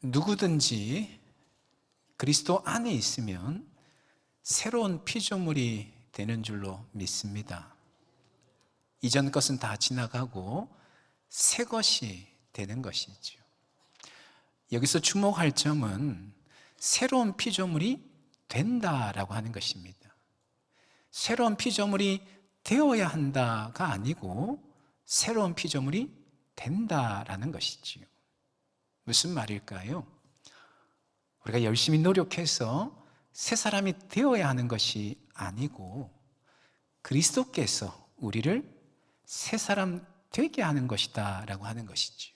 누구든지 그리스도 안에 있으면 새로운 피조물이 되는 줄로 믿습니다. 이전 것은 다 지나가고 새 것이 되는 것이죠. 여기서 주목할 점은 새로운 피조물이 된다라고 하는 것입니다. 새로운 피조물이 되어야 한다가 아니고 새로운 피조물이 된다라는 것이지요. 무슨 말일까요? 우리가 열심히 노력해서 새 사람이 되어야 하는 것이 아니고 그리스도께서 우리를 새 사람 되게 하는 것이다 라고 하는 것이지요.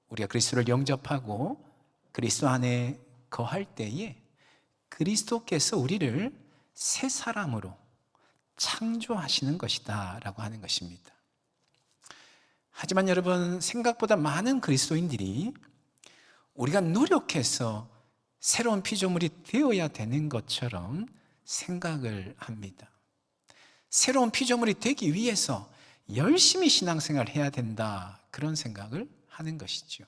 우리가 그리스도를 영접하고 그리스도 안에 거할 때에 그리스도께서 우리를 새 사람으로 창조하시는 것이다 라고 하는 것입니다. 하지만 여러분, 생각보다 많은 그리스도인들이 우리가 노력해서 새로운 피조물이 되어야 되는 것처럼 생각을 합니다. 새로운 피조물이 되기 위해서 열심히 신앙생활을 해야 된다, 그런 생각을 하는 것이죠.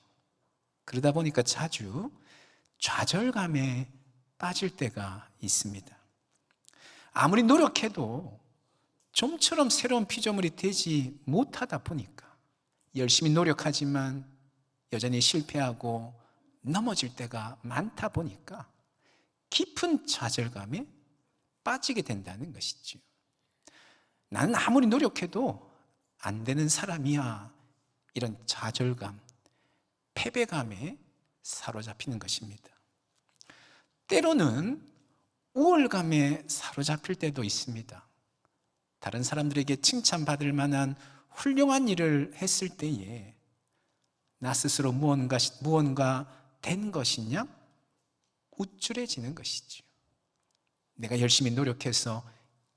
그러다 보니까 자주 좌절감에 빠질 때가 있습니다. 아무리 노력해도 좀처럼 새로운 피조물이 되지 못하다 보니까 열심히 노력하지만 여전히 실패하고 넘어질 때가 많다 보니까 깊은 좌절감에 빠지게 된다는 것이죠. 나는 아무리 노력해도 안 되는 사람이야, 이런 좌절감, 패배감에 사로잡히는 것입니다. 때로는 우월감에 사로잡힐 때도 있습니다. 다른 사람들에게 칭찬받을 만한 훌륭한 일을 했을 때에 나 스스로 무언가 된 것이냐? 우쭐해지는 것이죠. 내가 열심히 노력해서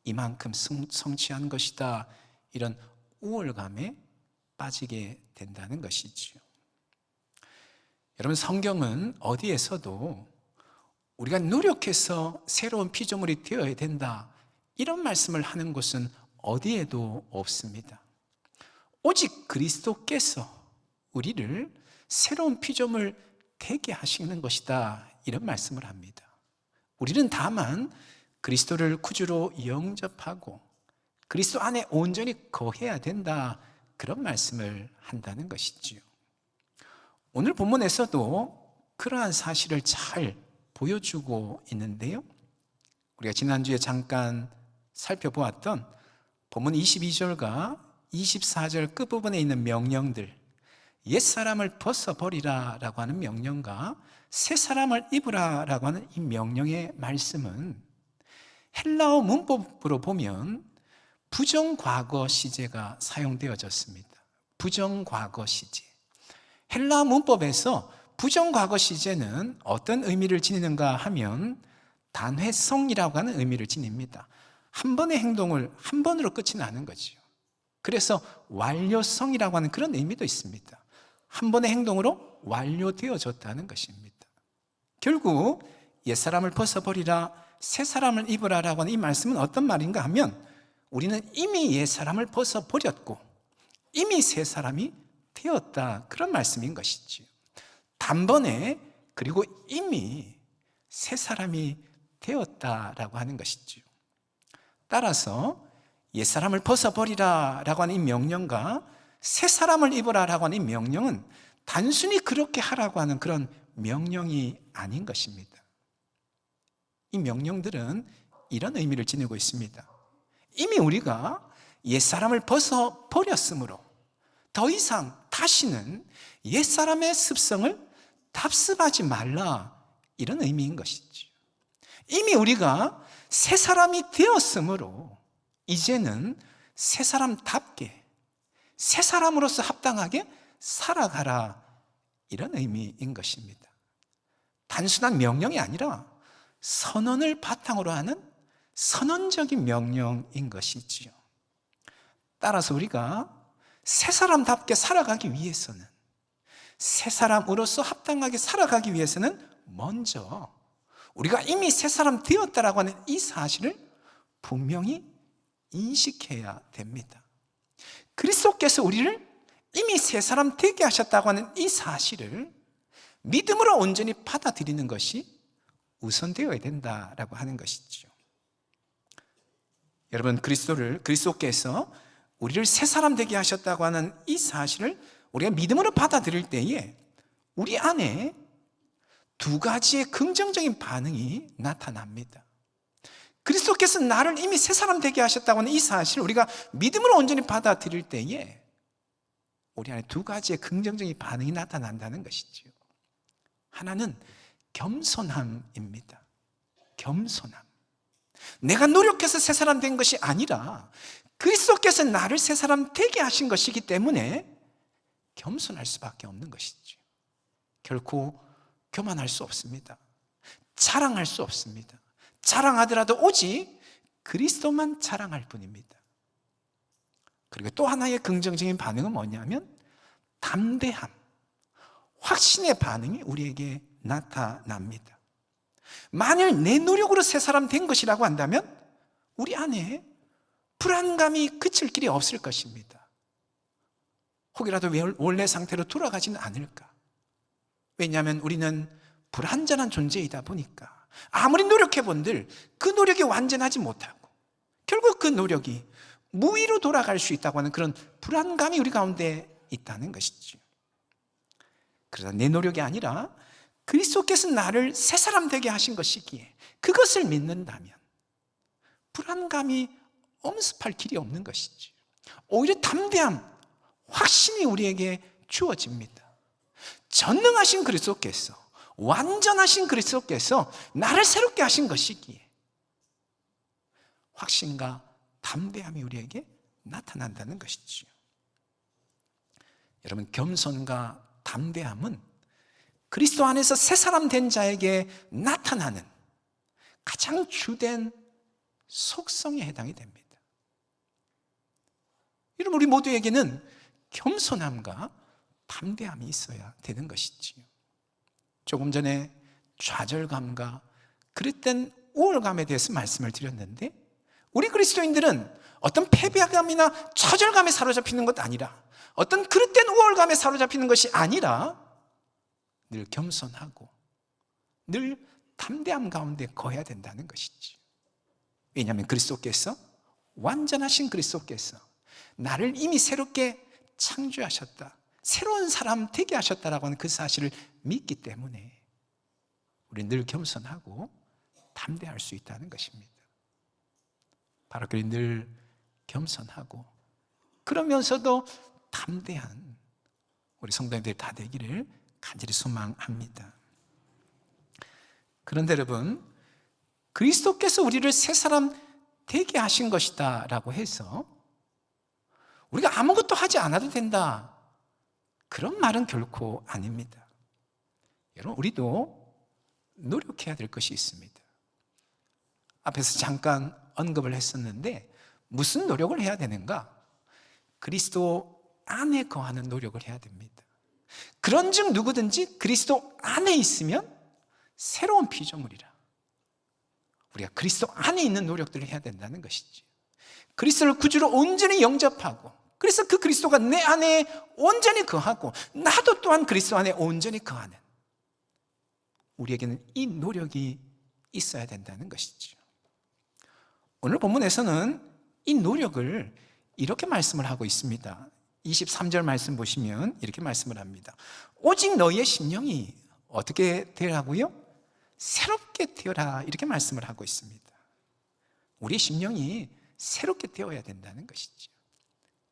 이만큼 성취한 것이다, 이런 우월감에 빠지게 된다는 것이죠. 여러분, 성경은 어디에서도 우리가 노력해서 새로운 피조물이 되어야 된다, 이런 말씀을 하는 곳은 어디에도 없습니다. 오직 그리스도께서 우리를 새로운 피조물 되게 하시는 것이다, 이런 말씀을 합니다. 우리는 다만 그리스도를 구주로 영접하고 그리스도 안에 온전히 거해야 된다, 그런 말씀을 한다는 것이지요. 오늘 본문에서도 그러한 사실을 잘 보여주고 있는데요, 우리가 지난주에 잠깐 살펴보았던 본문 22절과 24절 끝부분에 있는 명령들, 옛사람을 벗어버리라 라고 하는 명령과 새사람을 입으라 라고 하는 이 명령의 말씀은 헬라어 문법으로 보면 부정과거 시제가 사용되어졌습니다. 부정과거 시제. 헬라어 문법에서 부정과거 시제는 어떤 의미를 지니는가 하면 단회성이라고 하는 의미를 지닙니다. 한 번의 행동을 한 번으로 끝이 나는 거죠. 그래서 완료성이라고 하는 그런 의미도 있습니다. 한 번의 행동으로 완료되어졌다는 것입니다. 결국 옛사람을 벗어버리라, 새사람을 입으라라고 하는 이 말씀은 어떤 말인가 하면 우리는 이미 옛사람을 벗어버렸고 이미 새사람이 되었다, 그런 말씀인 것이지요. 단번에, 그리고 이미 새사람이 되었다라고 하는 것이지요. 따라서 옛사람을 벗어버리라 라고 하는 이 명령과 새사람을 입으라 라고 하는 이 명령은 단순히 그렇게 하라고 하는 그런 명령이 아닌 것입니다. 이 명령들은 이런 의미를 지니고 있습니다. 이미 우리가 옛사람을 벗어버렸으므로 더 이상 다시는 옛사람의 습성을 답습하지 말라, 이런 의미인 것이죠. 이미 우리가 새사람이 되었으므로 이제는 새사람답게, 새사람으로서 합당하게 살아가라, 이런 의미인 것입니다. 단순한 명령이 아니라 선언을 바탕으로 하는 선언적인 명령인 것이지요. 따라서 우리가 새사람답게 살아가기 위해서는, 새사람으로서 합당하게 살아가기 위해서는 먼저 우리가 이미 새사람 되었다라고 하는 이 사실을 분명히 인식해야 됩니다. 그리스도께서 우리를 이미 새사람 되게 하셨다고 하는 이 사실을 믿음으로 온전히 받아들이는 것이 우선되어야 된다라고 하는 것이죠. 여러분, 그리스도께서 우리를 새 사람 되게 하셨다고 하는 이 사실을 우리가 믿음으로 받아들일 때에 우리 안에 두 가지의 긍정적인 반응이 나타납니다. 그리스도께서 나를 이미 새 사람 되게 하셨다고 하는 이 사실을 우리가 믿음으로 온전히 받아들일 때에 우리 안에 두 가지의 긍정적인 반응이 나타난다는 것이죠. 하나는 겸손함입니다. 겸손함. 내가 노력해서 새 사람 된 것이 아니라 그리스도께서 나를 새 사람 되게 하신 것이기 때문에 겸손할 수밖에 없는 것이죠. 결코 교만할 수 없습니다. 자랑할 수 없습니다. 자랑하더라도 오직 그리스도만 자랑할 뿐입니다. 그리고 또 하나의 긍정적인 반응은 뭐냐면 담대함, 확신의 반응이 우리에게 나타납니다. 만일 내 노력으로 새 사람 된 것이라고 한다면 우리 안에 불안감이 그칠 길이 없을 것입니다. 혹이라도 원래 상태로 돌아가지는 않을까? 왜냐하면 우리는 불완전한 존재이다 보니까 아무리 노력해본들 그 노력이 완전하지 못하고 결국 그 노력이 무의로 돌아갈 수 있다고 하는 그런 불안감이 우리 가운데 있다는 것이죠. 그러나 내 노력이 아니라 그리스도께서 나를 새 사람 되게 하신 것이기에 그것을 믿는다면 불안감이 엄습할 길이 없는 것이죠. 오히려 담대함, 확신이 우리에게 주어집니다. 전능하신 그리스도께서, 완전하신 그리스도께서 나를 새롭게 하신 것이기에 확신과 담대함이 우리에게 나타난다는 것이죠. 여러분, 겸손과 담대함은 그리스도 안에서 새 사람 된 자에게 나타나는 가장 주된 속성에 해당이 됩니다. 여러분, 우리 모두에게는 겸손함과 담대함이 있어야 되는 것이지요. 조금 전에 좌절감과 그릇된 우월감에 대해서 말씀을 드렸는데 우리 그리스도인들은 어떤 패배감이나 좌절감에 사로잡히는 것 아니라 어떤 그릇된 우월감에 사로잡히는 것이 아니라 늘 겸손하고 늘 담대함 가운데 거해야 된다는 것이지. 왜냐하면 그리스도께서, 완전하신 그리스도께서 나를 이미 새롭게 창조하셨다, 새로운 사람 되게 하셨다라고 하는 그 사실을 믿기 때문에 우리는 늘 겸손하고 담대할 수 있다는 것입니다. 바로 그리 늘 겸손하고 그러면서도 담대한 우리 성도님들 다 되기를 간절히 소망합니다. 그런데 여러분, 그리스도께서 우리를 새 사람 되게 하신 것이다 라고 해서 우리가 아무것도 하지 않아도 된다, 그런 말은 결코 아닙니다. 여러분, 우리도 노력해야 될 것이 있습니다. 앞에서 잠깐 언급을 했었는데 무슨 노력을 해야 되는가? 그리스도 안에 거하는 노력을 해야 됩니다. 그런즉 누구든지 그리스도 안에 있으면 새로운 피조물이라. 우리가 그리스도 안에 있는 노력들을 해야 된다는 것이지. 그리스도를 구주로 온전히 영접하고, 그래서 그 그리스도가 내 안에 온전히 거하고 나도 또한 그리스도 안에 온전히 거하는, 우리에게는 이 노력이 있어야 된다는 것이죠. 오늘 본문에서는 이 노력을 이렇게 말씀을 하고 있습니다. 23절 말씀 보시면 이렇게 말씀을 합니다. 오직 너희의 심령이 어떻게 되라고요? 새롭게 되어라, 이렇게 말씀을 하고 있습니다. 우리의 심령이 새롭게 되어야 된다는 것이죠.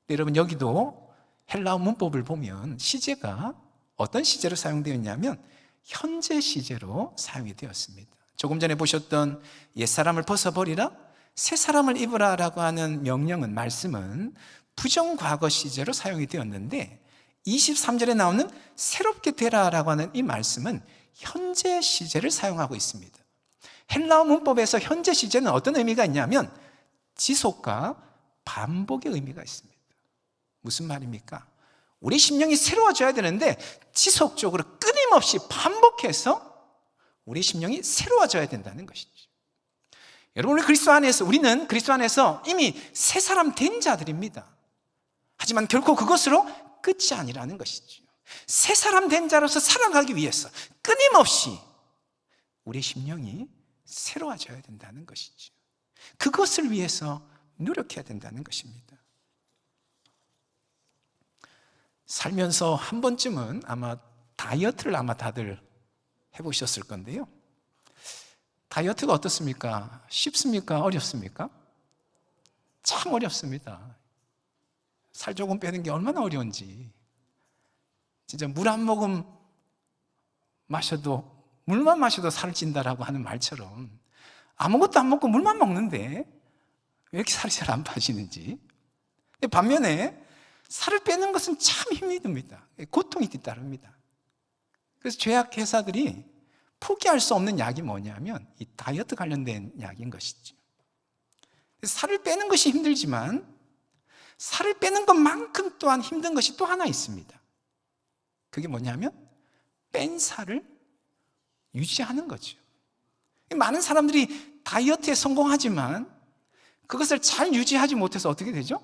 여러분, 여기도 헬라어 문법을 보면 시제가 어떤 시제로 사용되어 있냐면 현재 시제로 사용이 되었습니다. 조금 전에 보셨던 옛사람을 벗어버리라, 새사람을 입으라 라고 하는 명령은, 말씀은 부정과거 시제로 사용이 되었는데 23절에 나오는 새롭게 되라 라고 하는 이 말씀은 현재 시제를 사용하고 있습니다. 헬라어 문법에서 현재 시제는 어떤 의미가 있냐면 지속과 반복의 의미가 있습니다. 무슨 말입니까? 우리 심령이 새로워져야 되는데 지속적으로 끊임없이 반복해서 우리 심령이 새로워져야 된다는 것이죠. 여러분, 우리는 그리스도 안에서 이미 새 사람 된 자들입니다. 하지만 결코 그것으로 끝이 아니라는 것이죠. 새 사람 된 자로서 살아가기 위해서 끊임없이 우리 심령이 새로워져야 된다는 것이죠. 그것을 위해서 노력해야 된다는 것입니다. 살면서 한 번쯤은 아마 다이어트를 다들 해보셨을 건데요. 다이어트가 어떻습니까? 쉽습니까? 어렵습니까? 참 어렵습니다. 살 조금 빼는 게 얼마나 어려운지. 진짜 물 한 모금 마셔도, 물만 마셔도 살을 찐다라고 하는 말처럼 아무것도 안 먹고 물만 먹는데 왜 이렇게 살이 잘 안 빠지는지. 반면에 살을 빼는 것은 참 힘이 듭니다. 고통이 뒤따릅니다. 그래서 제약회사들이 포기할 수 없는 약이 뭐냐면 이 다이어트 관련된 약인 것이죠. 살을 빼는 것이 힘들지만 살을 빼는 것만큼 또한 힘든 것이 또 하나 있습니다. 그게 뭐냐면 뺀 살을 유지하는 거죠. 많은 사람들이 다이어트에 성공하지만 그것을 잘 유지하지 못해서 어떻게 되죠?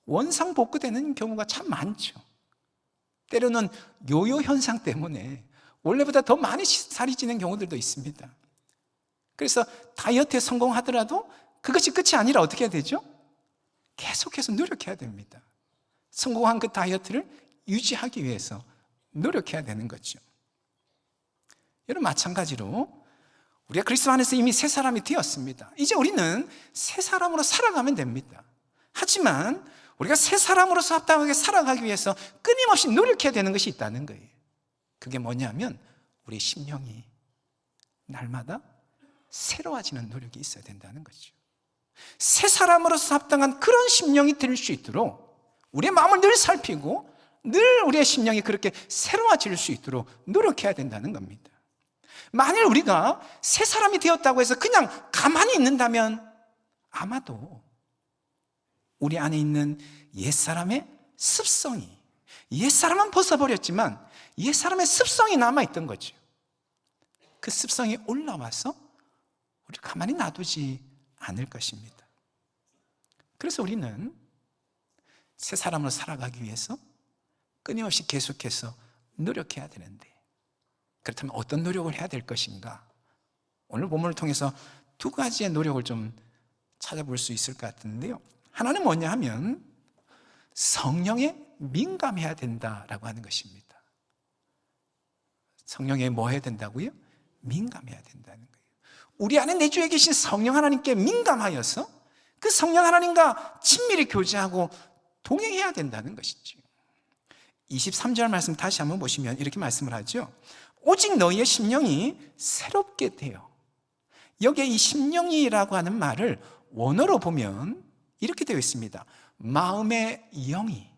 원상복구되는 경우가 참 많죠. 때로는 요요 현상 때문에 원래보다 더 많이 살이 찌는 경우들도 있습니다. 그래서 다이어트에 성공하더라도 그것이 끝이 아니라 어떻게 해야 되죠? 계속해서 노력해야 됩니다. 성공한 그 다이어트를 유지하기 위해서 노력해야 되는 거죠. 여러분, 마찬가지로 우리가 그리스도 안에서 이미 새 사람이 되었습니다. 이제 우리는 새 사람으로 살아가면 됩니다. 하지만 우리가 새 사람으로서 합당하게 살아가기 위해서 끊임없이 노력해야 되는 것이 있다는 거예요. 그게 뭐냐면 우리 심령이 날마다 새로워지는 노력이 있어야 된다는 거죠. 새 사람으로서 합당한 그런 심령이 될 수 있도록 우리의 마음을 늘 살피고 늘 우리의 심령이 그렇게 새로워질 수 있도록 노력해야 된다는 겁니다. 만일 우리가 새 사람이 되었다고 해서 그냥 가만히 있는다면 아마도 우리 안에 있는 옛사람의 습성이, 옛사람은 벗어버렸지만 옛사람의 습성이 남아있던 거죠. 그 습성이 올라와서 우리를 가만히 놔두지 않을 것입니다. 그래서 우리는 새 사람으로 살아가기 위해서 끊임없이 계속해서 노력해야 되는데, 그렇다면 어떤 노력을 해야 될 것인가? 오늘 본문을 통해서 두 가지의 노력을 좀 찾아볼 수 있을 것 같은데요. 하나는 뭐냐 하면 성령에 민감해야 된다라고 하는 것입니다. 성령에 뭐 해야 된다고요? 민감해야 된다는 거예요. 우리 안에 내주에 계신 성령 하나님께 민감하여서 그 성령 하나님과 친밀히 교제하고 동행해야 된다는 것이죠. 23절 말씀 다시 한번 보시면 이렇게 말씀을 하죠. 오직 너희의 심령이 새롭게 되어. 여기에 이 심령이라고 하는 말을 원어로 보면 이렇게 되어 있습니다. 마음의 영이.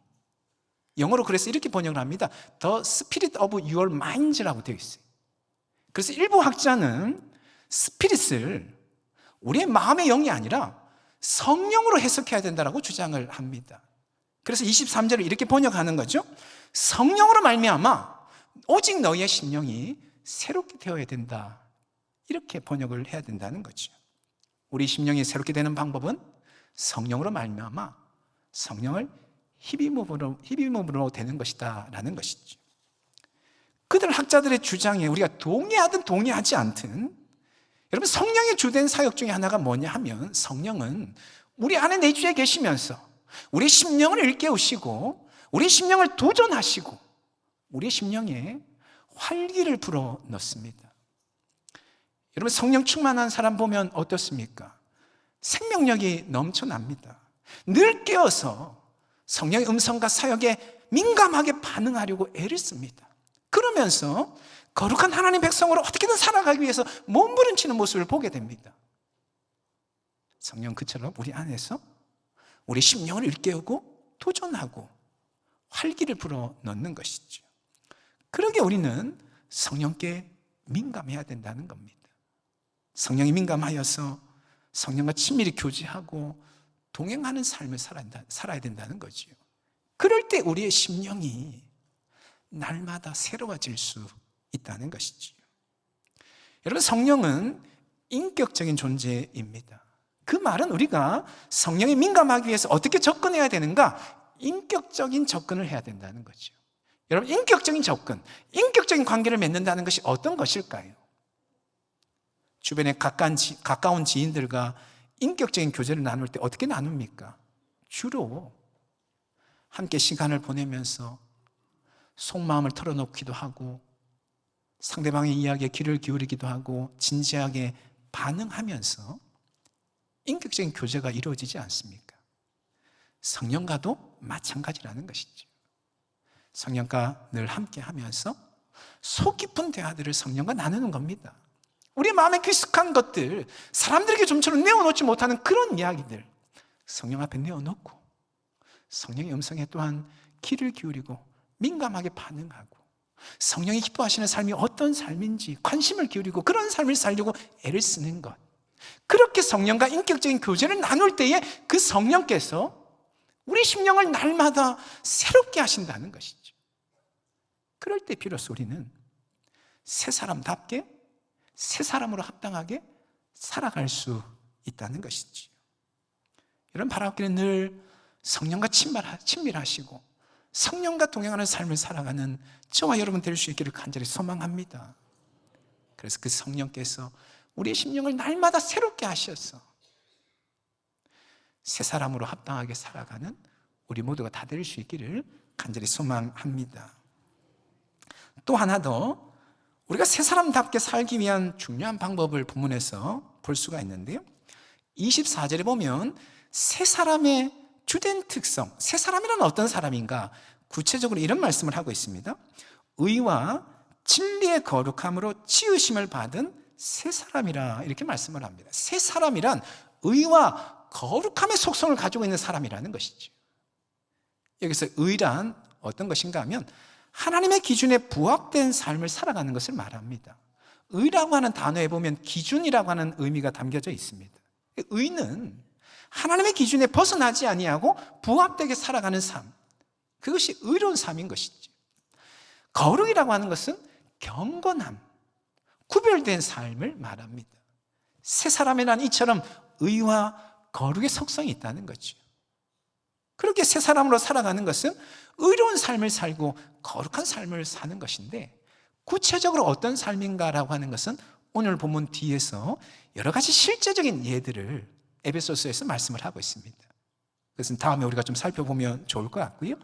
영어로 그래서 이렇게 번역을 합니다. The spirit of your minds라고 되어 있어요. 그래서 일부 학자는 스피릿을 우리의 마음의 영이 아니라 성령으로 해석해야 된다고 주장을 합니다. 그래서 23절을 이렇게 번역하는 거죠. 성령으로 말미암아 오직 너희의 심령이 새롭게 되어야 된다. 이렇게 번역을 해야 된다는 거죠. 우리 심령이 새롭게 되는 방법은 성령으로 말미암아 성령을 힘입음으로 되는 것이다 라는 것이죠. 그들 학자들의 주장에 우리가 동의하든 동의하지 않든 여러분, 성령의 주된 사역 중에 하나가 뭐냐 하면 성령은 우리 안에 내주에 계시면서 우리 심령을 일깨우시고 우리 심령을 도전하시고 우리 심령에 활기를 불어 넣습니다. 여러분, 성령 충만한 사람 보면 어떻습니까? 생명력이 넘쳐납니다. 늘 깨어서 성령의 음성과 사역에 민감하게 반응하려고 애를 씁니다. 그러면서 거룩한 하나님 백성으로 어떻게든 살아가기 위해서 몸부림치는 모습을 보게 됩니다. 성령 그처럼 우리 안에서 우리 심령을 일깨우고 도전하고 활기를 불어 넣는 것이죠. 그러게 우리는 성령께 민감해야 된다는 겁니다. 성령이 민감하여서 성령과 친밀히 교제하고 동행하는 삶을 살아야 된다는 거죠. 그럴 때 우리의 심령이 날마다 새로워질 수 있다는 것이지요. 여러분, 성령은 인격적인 존재입니다. 그 말은 우리가 성령에 민감하기 위해서 어떻게 접근해야 되는가? 인격적인 접근을 해야 된다는 거죠. 여러분, 인격적인 접근, 인격적인 관계를 맺는다는 것이 어떤 것일까요? 주변에 가까운 지인들과 인격적인 교제를 나눌 때 어떻게 나눕니까? 주로 함께 시간을 보내면서 속마음을 털어놓기도 하고 상대방의 이야기에 귀를 기울이기도 하고 진지하게 반응하면서 인격적인 교제가 이루어지지 않습니까? 성령과도 마찬가지라는 것이죠. 성령과 늘 함께 하면서 속 깊은 대화들을 성령과 나누는 겁니다. 우리 마음에 깊숙한 것들, 사람들에게 좀처럼 내어놓지 못하는 그런 이야기들 성령 앞에 내어놓고 성령의 음성에 또한 귀를 기울이고 민감하게 반응하고 성령이 기뻐하시는 삶이 어떤 삶인지 관심을 기울이고 그런 삶을 살려고 애를 쓰는 것, 그렇게 성령과 인격적인 교제를 나눌 때에 그 성령께서 우리 심령을 날마다 새롭게 하신다는 것이죠. 그럴 때 비로소 우리는 새 사람답게 새 사람으로 합당하게 살아갈 수 있다는 것이죠. 여러분, 바라옵기는 늘 성령과 친밀하시고 성령과 동행하는 삶을 살아가는 저와 여러분 될 수 있기를 간절히 소망합니다. 그래서 그 성령께서 우리의 심령을 날마다 새롭게 하셔서 새 사람으로 합당하게 살아가는 우리 모두가 다 될 수 있기를 간절히 소망합니다. 또 하나 더 우리가 새 사람답게 살기 위한 중요한 방법을 본문에서 볼 수가 있는데요, 24절에 보면 새 사람의 주된 특성, 새 사람이란 어떤 사람인가, 구체적으로 이런 말씀을 하고 있습니다. 의와 진리의 거룩함으로 지으심을 받은 새 사람이라, 이렇게 말씀을 합니다. 새 사람이란 의와 거룩함의 속성을 가지고 있는 사람이라는 것이죠. 여기서 의란 어떤 것인가 하면 하나님의 기준에 부합된 삶을 살아가는 것을 말합니다. 의라고 하는 단어에 보면 기준이라고 하는 의미가 담겨져 있습니다. 의는 하나님의 기준에 벗어나지 아니하고 부합되게 살아가는 삶, 그것이 의로운 삶인 것이죠. 거룩이라고 하는 것은 경건함, 구별된 삶을 말합니다. 새 사람이란 이처럼 의와 거룩의 속성이 있다는 거죠. 그렇게 새 사람으로 살아가는 것은 의로운 삶을 살고 거룩한 삶을 사는 것인데, 구체적으로 어떤 삶인가라고 하는 것은 오늘 본문 뒤에서 여러 가지 실제적인 예들을 에베소서에서 말씀을 하고 있습니다. 그것은 다음에 우리가 좀 살펴보면 좋을 것 같고요.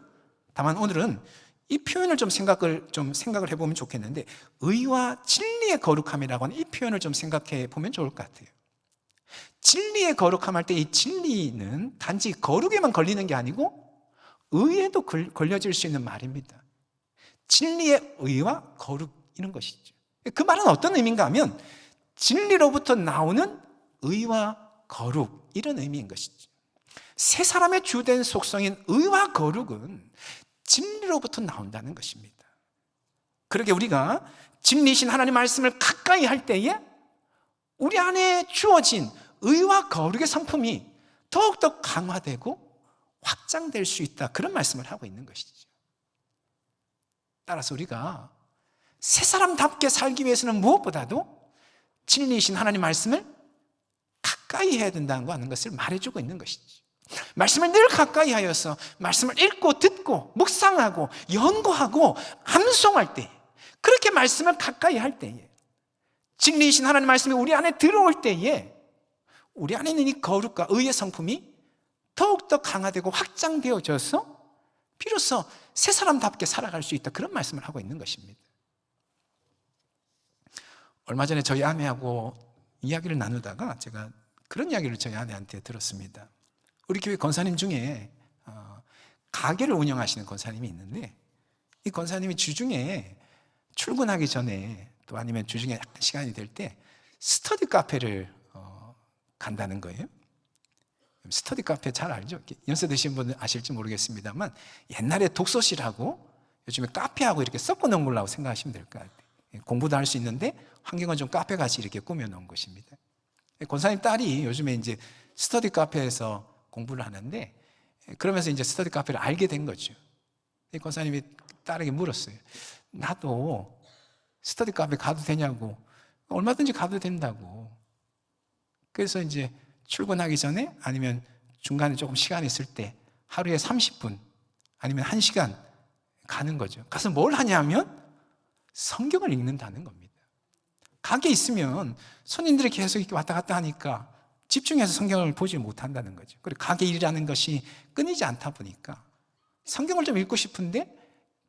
다만 오늘은 이 표현을 좀 생각을 해보면 좋겠는데, 의와 진리의 거룩함이라고 하는 이 표현을 좀 생각해 보면 좋을 것 같아요. 진리의 거룩함 할 때 이 진리는 단지 거룩에만 걸리는 게 아니고 의에도 걸려질 수 있는 말입니다. 진리의 의와 거룩, 이런 것이죠. 그 말은 어떤 의미인가 하면 진리로부터 나오는 의와 거룩, 이런 의미인 것이죠. 새 사람의 주된 속성인 의와 거룩은 진리로부터 나온다는 것입니다. 그러게 우리가 진리신 하나님 말씀을 가까이 할 때에 우리 안에 주어진 의와 거룩의 성품이 더욱더 강화되고 확장될 수 있다, 그런 말씀을 하고 있는 것이죠. 따라서 우리가 새 사람답게 살기 위해서는 무엇보다도 진리이신 하나님 말씀을 가까이 해야 된다는 것을 말해주고 있는 것이죠. 말씀을 늘 가까이 하여서 말씀을 읽고 듣고 묵상하고 연구하고 암송할 때, 그렇게 말씀을 가까이 할 때에, 진리이신 하나님 말씀이 우리 안에 들어올 때에 우리 안에 있는 이 거룩과 의의 성품이 더욱더 강화되고 확장되어져서 비로소 새 사람답게 살아갈 수 있다, 그런 말씀을 하고 있는 것입니다. 얼마 전에 저희 아내하고 이야기를 나누다가 제가 그런 이야기를 저희 아내한테 들었습니다. 우리 교회 권사님 중에 가게를 운영하시는 권사님이 있는데, 이 권사님이 주중에 출근하기 전에 또 아니면 주중에 약간 시간이 될 때 스터디 카페를 간다는 거예요. 스터디 카페 잘 알죠? 연세 드신 분은 아실지 모르겠습니다만 옛날에 독서실하고 요즘에 카페하고 이렇게 섞어 놓은 걸로 생각하시면 될 것 같아요. 공부도 할 수 있는데 환경은 좀 카페같이 이렇게 꾸며 놓은 것입니다. 권사님 딸이 요즘에 이제 스터디 카페에서 공부를 하는데, 그러면서 이제 스터디 카페를 알게 된 거죠. 권사님이 딸에게 물었어요. 나도 스터디 카페 가도 되냐고. 얼마든지 가도 된다고. 그래서 이제 출근하기 전에 아니면 중간에 조금 시간이 있을 때 하루에 30분 아니면 1시간 가는 거죠. 가서 뭘 하냐면 성경을 읽는다는 겁니다. 가게에 있으면 손님들이 계속 이렇게 왔다 갔다 하니까 집중해서 성경을 보지 못한다는 거죠. 그리고 가게 일이라는 것이 끊이지 않다 보니까 성경을 좀 읽고 싶은데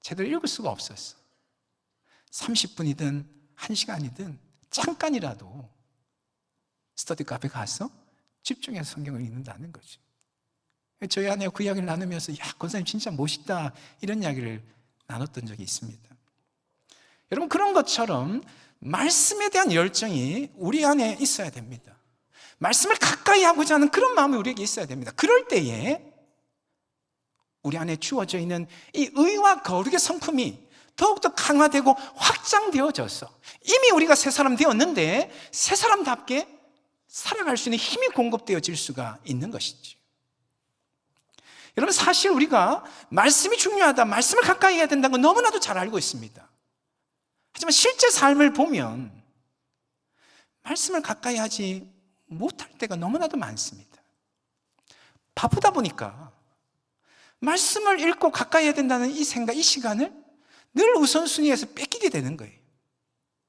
제대로 읽을 수가 없었어. 30분이든 1시간이든 잠깐이라도 스터디 카페 가서 집중해서 성경을 읽는다는 거죠. 저희 아내가 그 이야기를 나누면서 야, 권사님 진짜 멋있다 이런 이야기를 나눴던 적이 있습니다. 여러분, 그런 것처럼 말씀에 대한 열정이 우리 안에 있어야 됩니다. 말씀을 가까이 하고자 하는 그런 마음이 우리에게 있어야 됩니다. 그럴 때에 우리 안에 주어져 있는 이 의와 거룩의 성품이 더욱더 강화되고 확장되어져서 이미 우리가 새 사람 되었는데 새 사람답게 살아갈 수 있는 힘이 공급되어질 수가 있는 것이지. 여러분, 사실 우리가 말씀이 중요하다, 말씀을 가까이 해야 된다는 건 너무나도 잘 알고 있습니다. 하지만 실제 삶을 보면 말씀을 가까이 하지 못할 때가 너무나도 많습니다. 바쁘다 보니까 말씀을 읽고 가까이 해야 된다는 이 생각, 이 시간을 늘 우선순위에서 뺏기게 되는 거예요.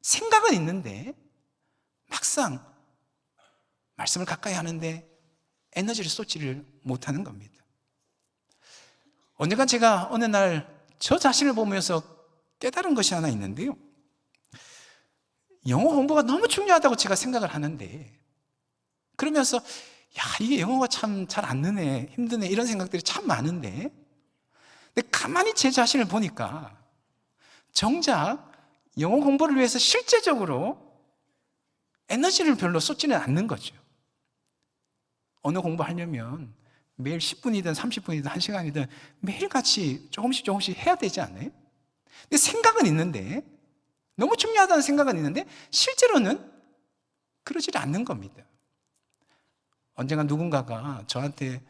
생각은 있는데 막상 말씀을 가까이 하는데 에너지를 쏟지를 못하는 겁니다. 언젠가 제가 어느 날 저 자신을 보면서 깨달은 것이 하나 있는데요. 영어 공부가 너무 중요하다고 제가 생각을 하는데 그러면서 야, 이게 영어가 참 잘 안 느네, 힘드네 이런 생각들이 참 많은데 근데 가만히 제 자신을 보니까 정작 영어 공부를 위해서 실제적으로 에너지를 별로 쏟지는 않는 거죠. 언어 공부하려면 매일 10분이든 30분이든 1시간이든 매일같이 조금씩 해야 되지 않아요? 근데 생각은 있는데 너무 중요하다는 생각은 있는데 실제로는 그러질 않는 겁니다. 언젠가 누군가가 저한테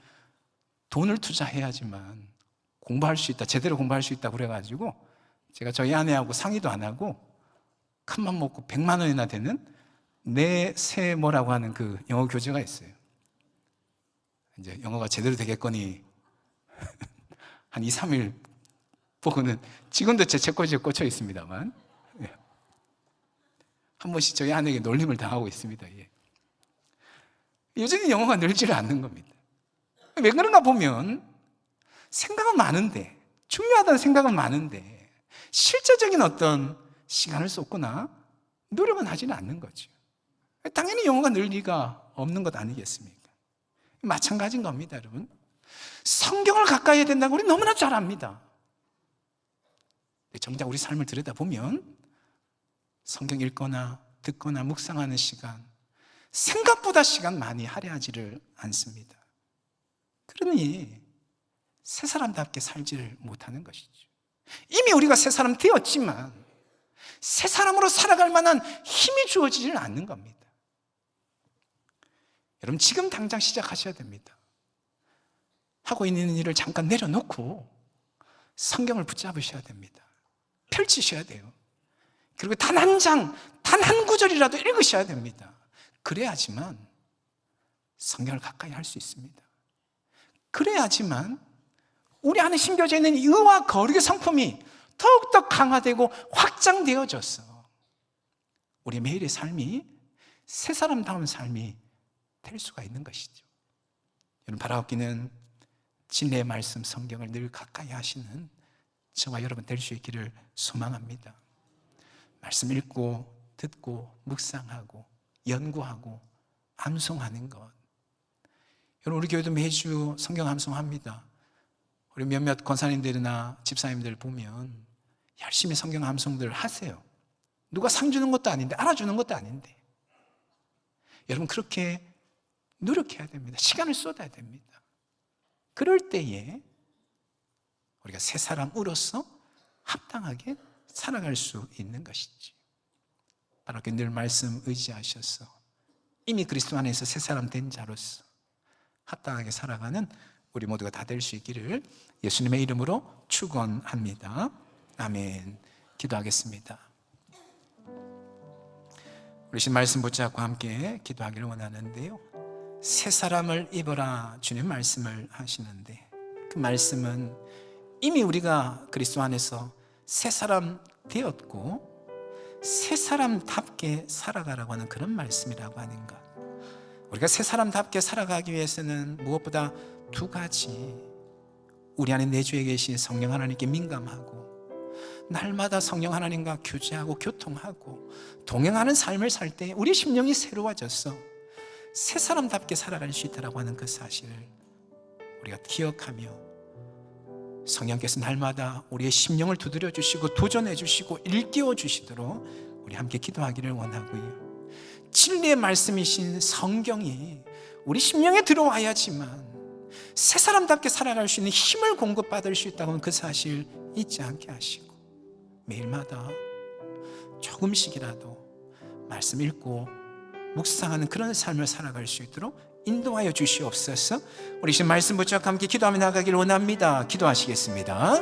돈을 투자해야지만 공부할 수 있다, 제대로 공부할 수 있다 그래가지고 제가 저희 아내하고 상의도 안 하고 큰맘 먹고 100만 원이나 되는 내 뭐라고 하는 그 영어 교재가 있어요. 이제 영어가 제대로 되겠거니 한 2, 3일 보고는 지금도 제 책꽂이에 꽂혀 있습니다만 한 번씩 저희 아내에게 놀림을 당하고 있습니다. 예. 여전히 영어가 늘지를 않는 겁니다. 왜 그런가 보면 생각은 많은데, 중요하다는 생각은 많은데 실제적인 어떤 시간을 쏟거나 노력은 하지는 않는 거죠. 당연히 영어가 늘 리가 없는 것 아니겠습니까? 마찬가지인 겁니다, 여러분. 성경을 가까이 해야 된다고 우리 너무나 잘 압니다. 정작 우리 삶을 들여다보면 성경 읽거나 듣거나 묵상하는 시간, 생각보다 시간 많이 할애하지를 않습니다. 그러니 새 사람답게 살지를 못하는 것이죠. 이미 우리가 새 사람 되었지만 새 사람으로 살아갈 만한 힘이 주어지지는 않는 겁니다. 여러분, 지금 당장 시작하셔야 됩니다. 하고 있는 일을 잠깐 내려놓고 성경을 붙잡으셔야 됩니다. 펼치셔야 돼요. 그리고 단 한 장, 단 한 구절이라도 읽으셔야 됩니다. 그래야지만 성경을 가까이 할 수 있습니다. 그래야지만 우리 안에 심겨져 있는 의와 거룩의 성품이 더욱더 강화되고 확장되어져서 우리 매일의 삶이 새 사람다운 삶이 될 수가 있는 것이죠. 여러분, 바라옵기는 진리의 말씀 성경을 늘 가까이 하시는 저와 여러분 될 수 있기를 소망합니다. 말씀 읽고 듣고 묵상하고 연구하고 암송하는 것. 여러분, 우리 교회도 매주 성경 암송합니다. 우리 몇몇 권사님들이나 집사님들 보면 열심히 성경 암송들 하세요. 누가 상 주는 것도 아닌데, 알아주는 것도 아닌데. 여러분, 그렇게 노력해야 됩니다. 시간을 쏟아야 됩니다. 그럴 때에 우리가 새 사람으로서 합당하게 살아갈 수 있는 것이지. 바로 늘 말씀 의지하셔서 이미 그리스도 안에서 새 사람 된 자로서 합당하게 살아가는 우리 모두가 다 될 수 있기를 예수님의 이름으로 축원합니다. 아멘. 기도하겠습니다. 우리 신 말씀 붙잡고 함께 기도하기를 원하는데요. 새 사람을 입어라 주님 말씀을 하시는데 그 말씀은 이미 우리가 그리스도 안에서 새 사람 되었고 새 사람답게 살아가라고 하는 그런 말씀이라고 하는가. 우리가 새 사람답게 살아가기 위해서는 무엇보다 두 가지, 우리 안에 내주에 계신 성령 하나님께 민감하고 날마다 성령 하나님과 교제하고 교통하고 동행하는 삶을 살 때 우리 심령이 새로워져서 새 사람답게 살아갈 수 있다고 하는 그 사실을 우리가 기억하며 성령께서 날마다 우리의 심령을 두드려 주시고 도전해 주시고 일깨워 주시도록 우리 함께 기도하기를 원하고요. 진리의 말씀이신 성경이 우리 심령에 들어와야지만 새 사람답게 살아갈 수 있는 힘을 공급받을 수 있다는 그 사실 잊지 않게 하시고 매일마다 조금씩이라도 말씀 읽고 묵상하는 그런 삶을 살아갈 수 있도록 인도하여 주시옵소서. 우리 지금 말씀 붙잡고 함께 기도하며 나가기를 원합니다. 기도하시겠습니다.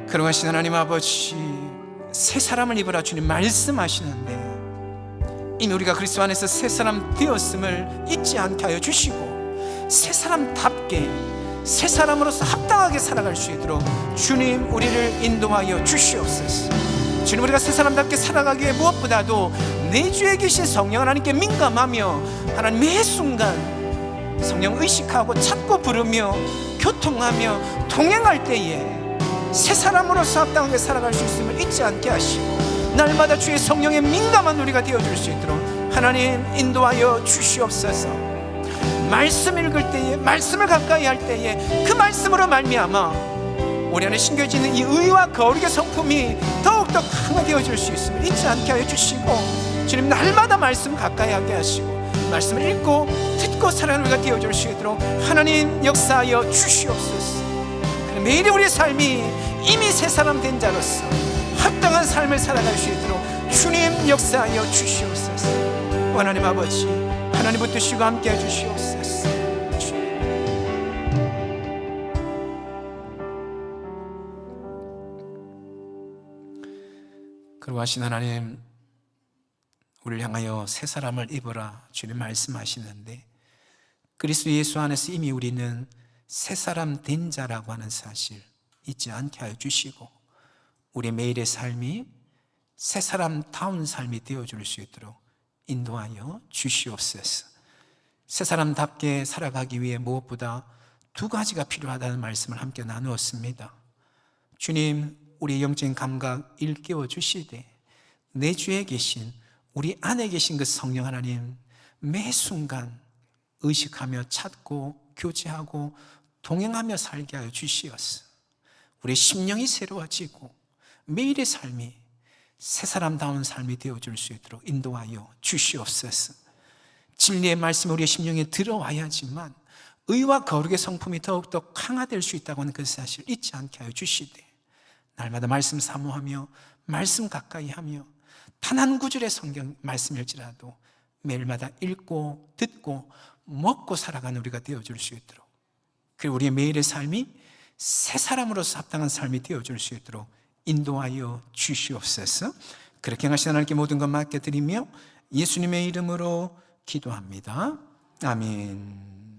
그러하신 하나님 아버지, 새 사람을 입으라 주님 말씀하시는데 이미 우리가 그리스도 안에서 새 사람 되었음을 잊지 않게 하여 주시고 새 사람답게 새 사람으로서 합당하게 살아갈 수 있도록 주님 우리를 인도하여 주시옵소서. 주님, 우리가 새 사람답게 살아가기 위해 무엇보다도 내주에 계신 성령 하나님께 민감하며 하나님 매 순간 성령 의식하고 찾고 부르며 교통하며 동행할 때에 새 사람으로서 합당하게 살아갈 수 있음을 잊지 않게 하시고 날마다 주의 성령에 민감한 우리가 되어줄 수 있도록 하나님 인도하여 주시옵소서. 말씀 읽을 때에 말씀을 가까이 할 때에 그 말씀으로 말미암아 우리 안에 심겨지는 이 의와 거룩의 성품이 더욱더 강화되어질 수 있음을 잊지 않게 하여 주시고 주님 날마다 말씀 가까이 하게 하시고 말씀을 읽고 듣고 살아가는 우리가 되어질 수 있도록 하나님 역사하여 주시옵소서. 매일 우리의 삶이 이미 새 사람 된 자로서 합당한 삶을 살아갈 수 있도록 주님 역사하여 주시옵소서. 하나님 아버지, 하나님 붙드시고 함께 해주시옵소서. 그러하신 하나님, 우리를 향하여 새 사람을 입으라 주님 말씀하시는데 그리스도 예수 안에서 이미 우리는 새 사람 된 자라고 하는 사실 잊지 않게 하여 주시고 우리 매일의 삶이 새 사람다운 삶이 되어줄 수 있도록 인도하여 주시옵소서. 새 사람답게 살아가기 위해 무엇보다 두 가지가 필요하다는 말씀을 함께 나누었습니다. 주님, 우리의 영적인 감각 일깨워 주시되 내 주에 계신 우리 안에 계신 그 성령 하나님 매 순간 의식하며 찾고 교제하고 동행하며 살게 하여 주시옵소서. 우리의 심령이 새로워지고 매일의 삶이 새 사람다운 삶이 되어줄 수 있도록 인도하여 주시옵소서. 진리의 말씀이 우리의 심령에 들어와야지만 의와 거룩의 성품이 더욱더 강화될 수 있다고 하는 그 사실 잊지 않게 하여 주시되 날마다 말씀 사모하며 말씀 가까이 하며 단 한 구절의 성경 말씀일지라도 매일마다 읽고 듣고 먹고 살아가는 우리가 되어줄 수 있도록 그리고 우리의 매일의 삶이 새 사람으로서 합당한 삶이 되어줄 수 있도록 인도하여 주시옵소서. 그렇게 하시는 하나님께 모든 것 맡겨드리며 예수님의 이름으로 기도합니다. 아멘.